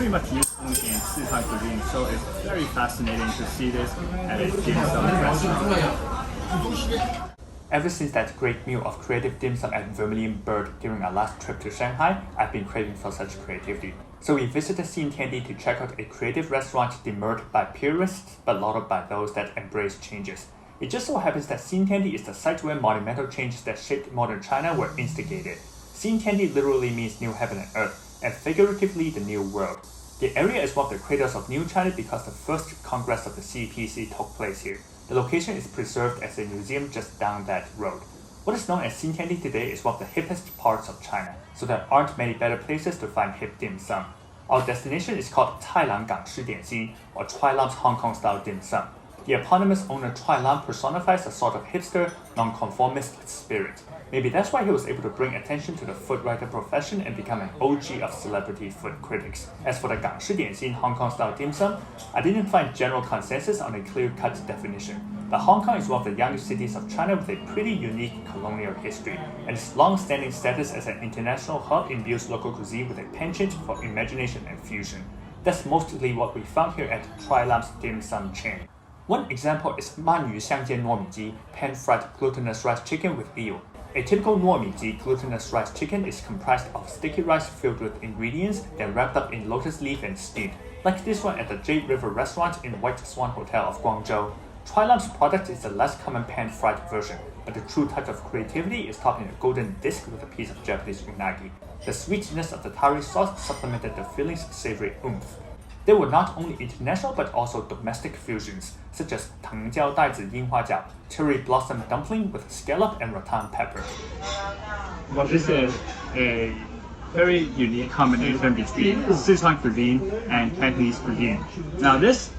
pretty much used only in Sichuan cuisine, so it's very fascinating to see this at a dim sum restaurant. Ever since that great meal of creative dim sum at Vermilion Bird during our last trip to Shanghai, I've been craving for such creativity. So we visited Xintiandi to check out a creative restaurant demurred by purists but lauded by those that embrace changes. It just so happens that Xintiandi is the site where monumental changes that shaped modern China were instigated. Xintiandi literally means new heaven and earth, and figuratively the new world. The area is one of the cradles of New China because the first congress of the CPC took place here. The location is preserved as a museum just down that road. What is known as Xintiandi today is one of the hippest parts of China, so there aren't many better places to find hip dim sum. Our destination is called Cai Lang Gang Shi Dian Xin, or Chua Lam's Hong Kong style dim sum. The eponymous owner Chua Lam personifies a sort of hipster, nonconformist spirit. Maybe that's why he was able to bring attention to the food writer profession and become an OG of celebrity food critics. As for the Gang Shi Dian Xin Hong Kong style dim sum, I didn't find general consensus on a clear-cut definition. But Hong Kong is one of the youngest cities of China with a pretty unique colonial history, and its long-standing status as an international hub imbues local cuisine with a penchant for imagination and fusion. That's mostly what we found here at Chua Lam's dim sum chain. One example is 鳗鱼香煎糯米鸡, pan-fried glutinous rice chicken with eel. A typical 糯米鸡 glutinous rice chicken is comprised of sticky rice filled with ingredients, then wrapped up in lotus leaf and steamed, like this one at the Jade River restaurant in White Swan Hotel of Guangzhou. Chua Lam's product is the less common pan-fried version, but the true touch of creativity is topped in a golden disc with a piece of Japanese unagi. The sweetness of the tari sauce supplemented the filling's savory oomph. There were not only international but also domestic fusions, such as 藤椒带子樱花饺, cherry blossom dumpling with scallop and rattan pepper. Well, this is a very unique combination between Sichuan cuisine and Cantonese cuisine. Now this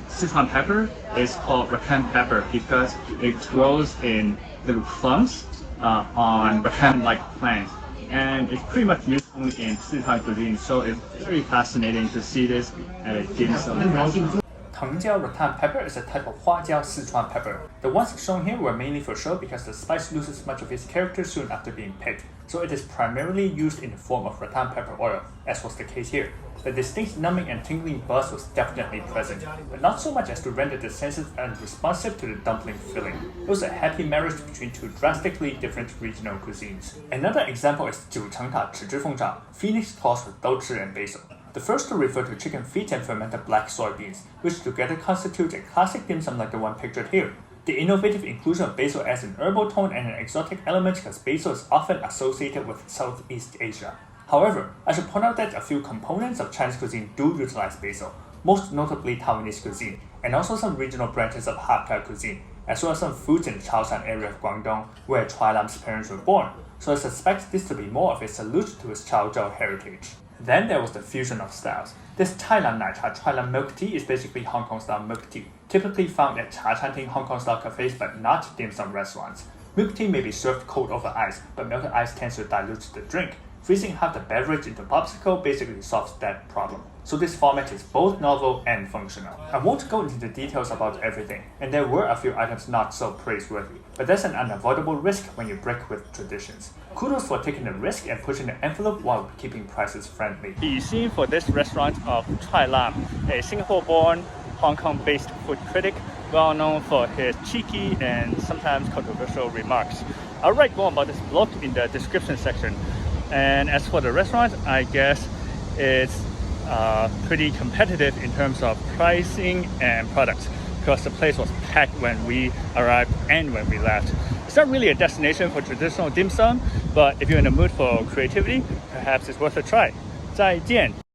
Sichuan pepper is called rattan pepper because it grows in little clumps on rattan-like plants. And it's pretty much used only in Sichuan cuisine, so it's very fascinating to see this at a dim sum restaurant. 藤椒 rattan pepper is a type of 花椒 Sichuan pepper. The ones shown here were mainly for show because the spice loses much of its character soon after being picked, so it is primarily used in the form of rattan pepper oil, as was the case here. The distinct numbing and tingling buzz was definitely present, but not so much as to render the senses unresponsive to the dumpling filling. It was a happy marriage between two drastically different regional cuisines. Another example is 九层塔豉汁凤爪, phoenix tossed with 豆豉 and basil. The first to refer to chicken feet and fermented black soybeans, which together constitute a classic dim sum like the one pictured here. The innovative inclusion of basil adds an herbal tone and an exotic element because basil is often associated with Southeast Asia. However, I should point out that a few components of Chinese cuisine do utilize basil, most notably Taiwanese cuisine, and also some regional branches of Hakka cuisine, as well as some foods in the Chaoshan area of Guangdong, where Chua Lam's parents were born, so I suspect this to be more of a salute to his Chaozhou heritage. Then there was the fusion of styles. This Thailand Naicha Chua Lam milk tea is basically Hong Kong style milk tea, typically found at Cha Chan Ting Hong Kong style cafes but not dim sum restaurants. Milk tea may be served cold over ice, but melted ice tends to dilute the drink. Freezing half the beverage into popsicle basically solves that problem. So this format is both novel and functional. I won't go into the details about everything, and there were a few items not so praiseworthy, but that's an unavoidable risk when you break with traditions. Kudos for taking the risk and pushing the envelope while keeping prices friendly. The scene for this restaurant of Chua Lam, a Singapore-born, Hong Kong-based food critic, well known for his cheeky and sometimes controversial remarks. I'll write more about this blog in the description section. And as for the restaurant, I guess it's pretty competitive in terms of pricing and products because the place was packed when we arrived and when we left. It's not really a destination for traditional dim sum, but if you're in the mood for creativity, perhaps it's worth a try. 再见